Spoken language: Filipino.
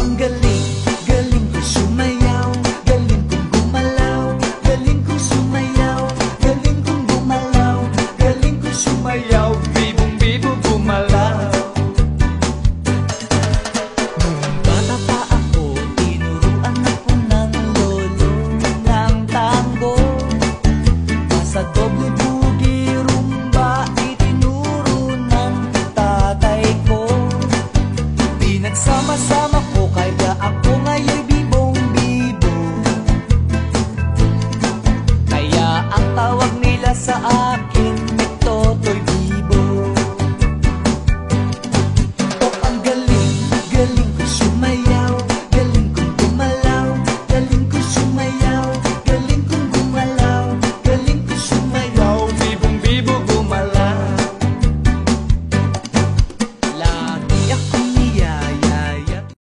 ang galing, galing ko sumayaw, galing kong gumalaw, galing kong sumayaw, galing kong gumalaw, galing kong sumayaw, bibong-bibo gumalaw. Nung bata pa ako, tinuruan ako ng lolo ng tango. Sa doble boogie rumba, itinuro ng tatay ko. Pinagsama-sama ko, kaya ako ngaya'y bibong-bibo. Kaya ang tawag nila sa akin, Totoy Bibo. Oh, ang galing, galing ko sumayaw.